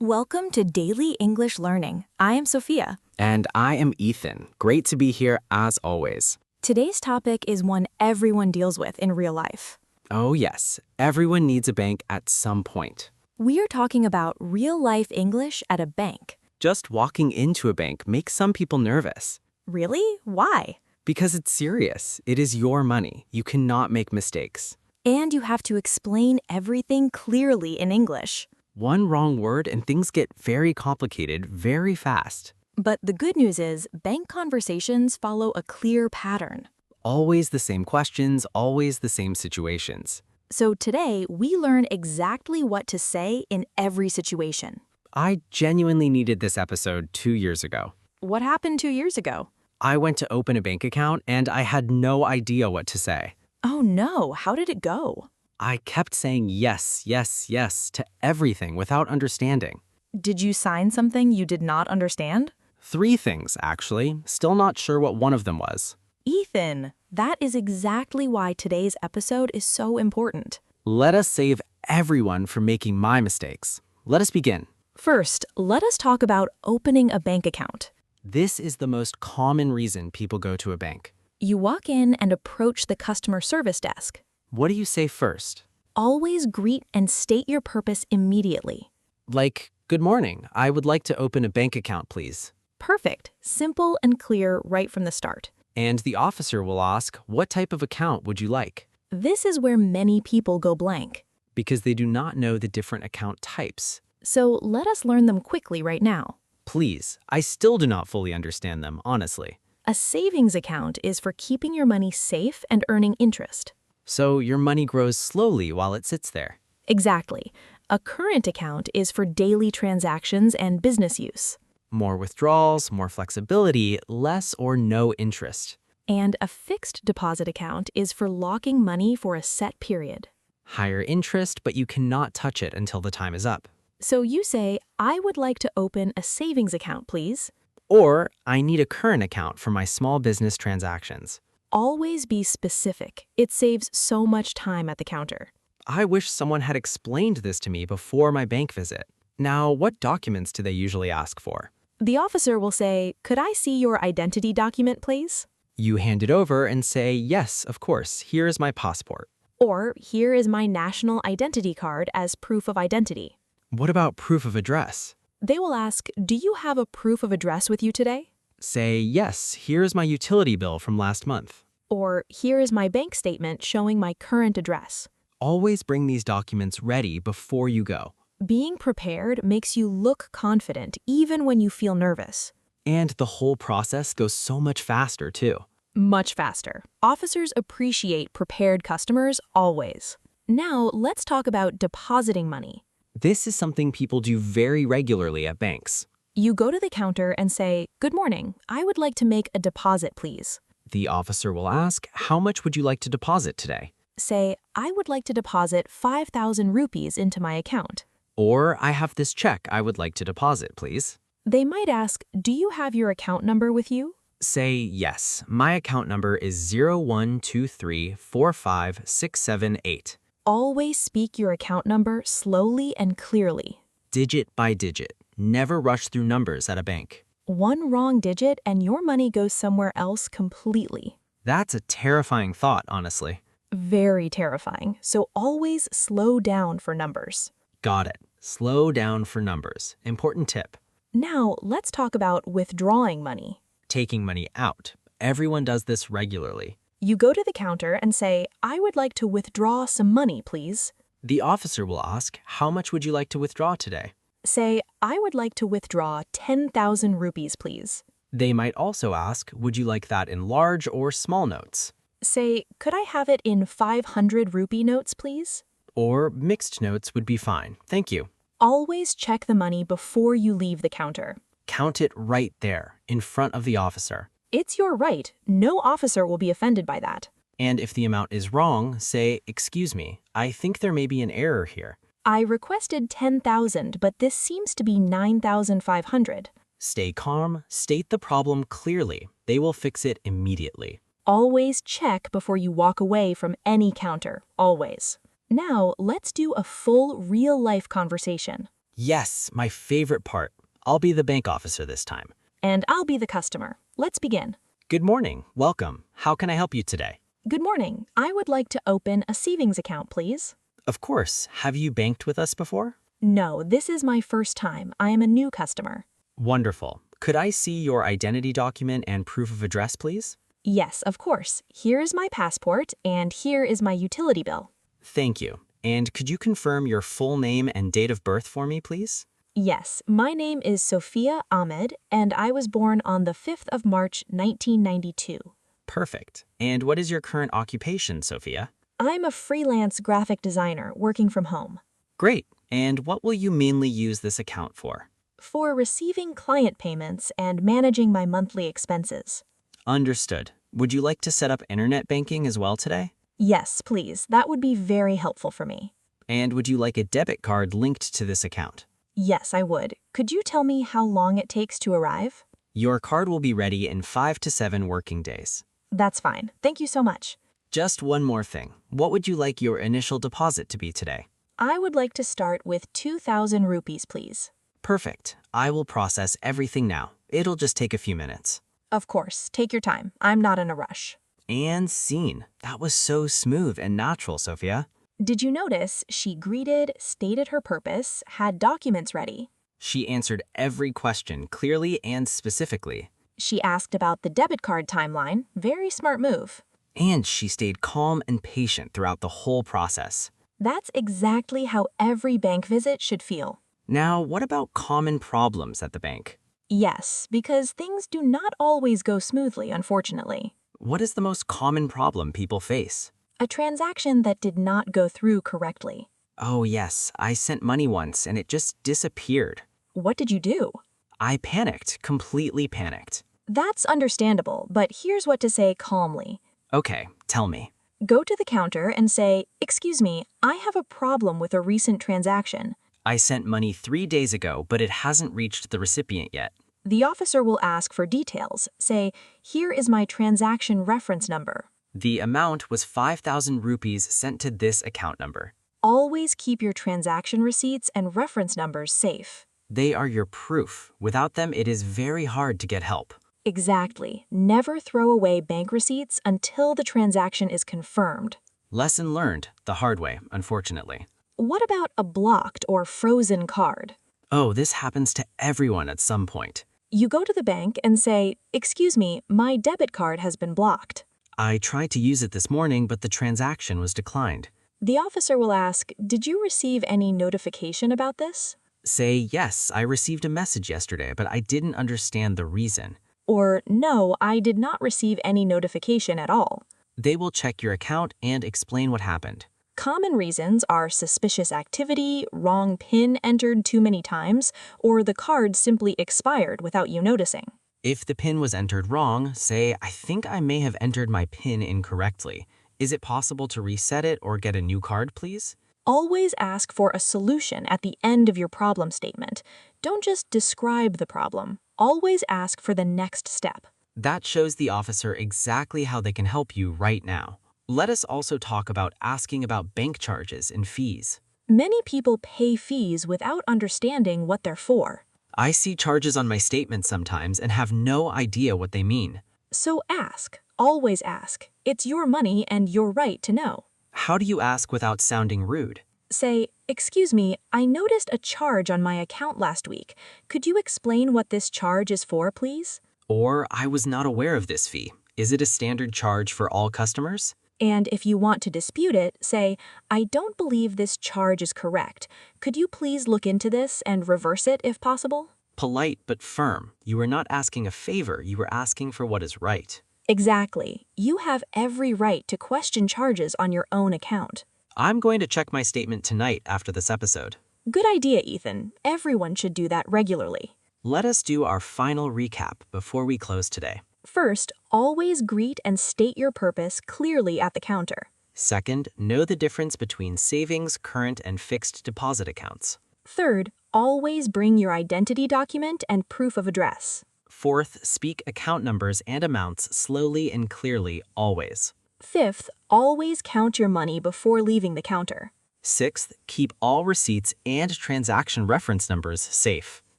Welcome to Daily English Learning. I am Sophia. And I am Ethan. Great to be here as always. Today's topic is one everyone deals with in real life. Oh yes, everyone needs a bank at some point. We are talking about real-life English at a bank. Just walking into a bank makes some people nervous. Really? Why? Because it's serious. It is your money. You cannot make mistakes. And you have to explain everything clearly in English. One wrong word and things get very complicated very fast. But the good news is, bank conversations follow a clear pattern. Always the same questions, always the same situations. So today, we learn exactly what to say in every situation. I genuinely needed this episode 2 years ago. What happened 2 years ago? I went to open a bank account and I had no idea what to say. Oh no, how did it go? I kept saying yes, yes, yes to everything without understanding. Did you sign something you did not understand? 3 things, actually. Still not sure what one of them was. Ethan, that is exactly why today's episode is so important. Let us save everyone from making my mistakes. Let us begin. First, let us talk about opening a bank account. This is the most common reason people go to a bank. You walk in and approach the customer service desk. What do you say first? Always greet and state your purpose immediately. Like, good morning. I would like to open a bank account, please. Perfect. Simple and clear right from the start. And the officer will ask, what type of account would you like? This is where many people go blank. Because they do not know the different account types. So let us learn them quickly right now. Please, I still do not fully understand them, honestly. A savings account is for keeping your money safe and earning interest. So your money grows slowly while it sits there. Exactly. A current account is for daily transactions and business use. More withdrawals, more flexibility, less or no interest. And a fixed deposit account is for locking money for a set period. Higher interest, but you cannot touch it until the time is up. So you say, I would like to open a savings account, please. Or, I need a current account for my small business transactions. Always be specific. It saves so much time at the counter. I wish someone had explained this to me before my bank visit. Now, what documents do they usually ask for? The officer will say, could I see your identity document, please? You hand it over and say, yes, of course, here is my passport. Or, here is my national identity card as proof of identity. What about proof of address? They will ask, do you have a proof of address with you today? Say, yes, here is my utility bill from last month. Or, here is my bank statement showing my current address. Always bring these documents ready before you go. Being prepared makes you look confident even when you feel nervous. And the whole process goes so much faster, too. Much faster. Officers appreciate prepared customers always. Now, let's talk about depositing money. This is something people do very regularly at banks. You go to the counter and say, good morning, I would like to make a deposit, please. The officer will ask, how much would you like to deposit today? Say, I would like to deposit 5,000 rupees into my account. Or, I have this check I would like to deposit, please. They might ask, do you have your account number with you? Say, yes, my account number is 012345678. Always speak your account number slowly and clearly. Digit by digit. Never rush through numbers at a bank. One wrong digit and your money goes somewhere else completely. That's a terrifying thought, honestly. Very terrifying, so always slow down for numbers. Got it. Slow down for numbers. Important tip. Now, let's talk about withdrawing money. Taking money out. Everyone does this regularly. You go to the counter and say, I would like to withdraw some money, please. The officer will ask, how much would you like to withdraw today? Say, I would like to withdraw 10,000 rupees, please. They might also ask, would you like that in large or small notes? Say, could I have it in 500 rupee notes, please? Or mixed notes would be fine, thank you. Always check the money before you leave the counter. Count it right there, in front of the officer. It's your right. No officer will be offended by that. And if the amount is wrong, say, excuse me, I think there may be an error here. I requested 10,000, but this seems to be 9,500. Stay calm, state the problem clearly. They will fix it immediately. Always check before you walk away from any counter, always. Now, let's do a full real-life conversation. Yes, my favorite part. I'll be the bank officer this time. And I'll be the customer. Let's begin. Good morning. Welcome. How can I help you today? Good morning. I would like to open a savings account, please. Of course. Have you banked with us before? No, this is my first time. I am a new customer. Wonderful. Could I see your identity document and proof of address, please? Yes, of course. Here is my passport, and here is my utility bill. Thank you. And could you confirm your full name and date of birth for me, please? Yes, my name is Sofia Ahmed, and I was born on the 5th of March, 1992. Perfect. And what is your current occupation, Sophia? I'm a freelance graphic designer working from home. Great. And what will you mainly use this account for? For receiving client payments and managing my monthly expenses. Understood. Would you like to set up internet banking as well today? Yes, please. That would be very helpful for me. And would you like a debit card linked to this account? Yes, I would. Could you tell me how long it takes to arrive? Your card will be ready in 5 to 7 working days. That's fine. Thank you so much. Just one more thing. What would you like your initial deposit to be today? I would like to start with 2,000 rupees, please. Perfect. I will process everything now. It'll just take a few minutes. Of course. Take your time. I'm not in a rush. And scene. That was so smooth and natural, Sophia. Did you notice she greeted, stated her purpose, had documents ready? She answered every question clearly and specifically. She asked about the debit card timeline. Very smart move. And she stayed calm and patient throughout the whole process. That's exactly how every bank visit should feel. Now, what about common problems at the bank? Yes, because things do not always go smoothly, unfortunately. What is the most common problem people face? A transaction that did not go through correctly. Oh yes, I sent money once and it just disappeared. What did you do? I panicked, completely panicked. That's understandable, but here's what to say calmly. Okay, tell me. Go to the counter and say, "Excuse me, I have a problem with a recent transaction." I sent money 3 days ago, but it hasn't reached the recipient yet. The officer will ask for details. Say, "Here is my transaction reference number." The amount was 5,000 rupees sent to this account number. Always keep your transaction receipts and reference numbers safe. They are your proof. Without them, it is very hard to get help. Exactly. Never throw away bank receipts until the transaction is confirmed. Lesson learned, the hard way, unfortunately. What about a blocked or frozen card? Oh, this happens to everyone at some point. You go to the bank and say, "Excuse me, my debit card has been blocked." I tried to use it this morning, but the transaction was declined. The officer will ask, "Did you receive any notification about this?" Say, yes, I received a message yesterday, but I didn't understand the reason. Or, "No, I did not receive any notification at all." They will check your account and explain what happened. Common reasons are suspicious activity, wrong PIN entered too many times, or the card simply expired without you noticing. If the PIN was entered wrong, say, I think I may have entered my PIN incorrectly. Is it possible to reset it or get a new card, please? Always ask for a solution at the end of your problem statement. Don't just describe the problem. Always ask for the next step. That shows the officer exactly how they can help you right now. Let us also talk about asking about bank charges and fees. Many people pay fees without understanding what they're for. I see charges on my statement sometimes and have no idea what they mean. So ask. Always ask. It's your money and your right to know. How do you ask without sounding rude? Say, "Excuse me, I noticed a charge on my account last week. Could you explain what this charge is for, please?" Or, I was not aware of this fee. Is it a standard charge for all customers? And if you want to dispute it, say, "I don't believe this charge is correct. Could you please look into this and reverse it if possible?" Polite but firm. You are not asking a favor, you are asking for what is right. Exactly. You have every right to question charges on your own account. I'm going to check my statement tonight after this episode. Good idea, Ethan. Everyone should do that regularly. Let us do our final recap before we close today. First, always greet and state your purpose clearly at the counter. Second, know the difference between savings, current, and fixed deposit accounts. Third, always bring your identity document and proof of address. Fourth, speak account numbers and amounts slowly and clearly always. Fifth, always count your money before leaving the counter. Sixth, keep all receipts and transaction reference numbers safe.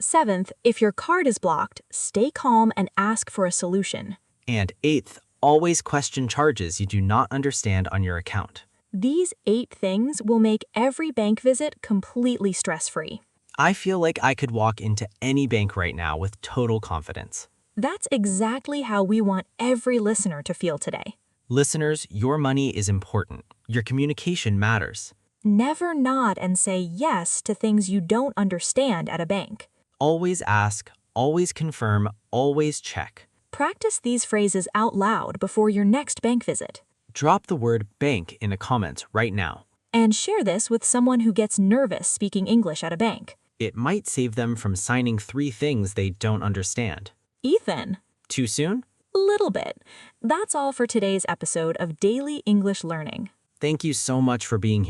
7th, if your card is blocked, stay calm and ask for a solution. And eighth, always question charges you do not understand on your account. These 8 things will make every bank visit completely stress-free. I feel like I could walk into any bank right now with total confidence. That's exactly how we want every listener to feel today. Listeners, your money is important. Your communication matters. Never nod and say yes to things you don't understand at a bank. Always ask, always confirm, always check. Practice these phrases out loud before your next bank visit. Drop the word bank in the comments right now. And share this with someone who gets nervous speaking English at a bank. It might save them from signing 3 things they don't understand. Ethan. Too soon? Little bit. That's all for today's episode of Daily English Learning. Thank you so much for being here.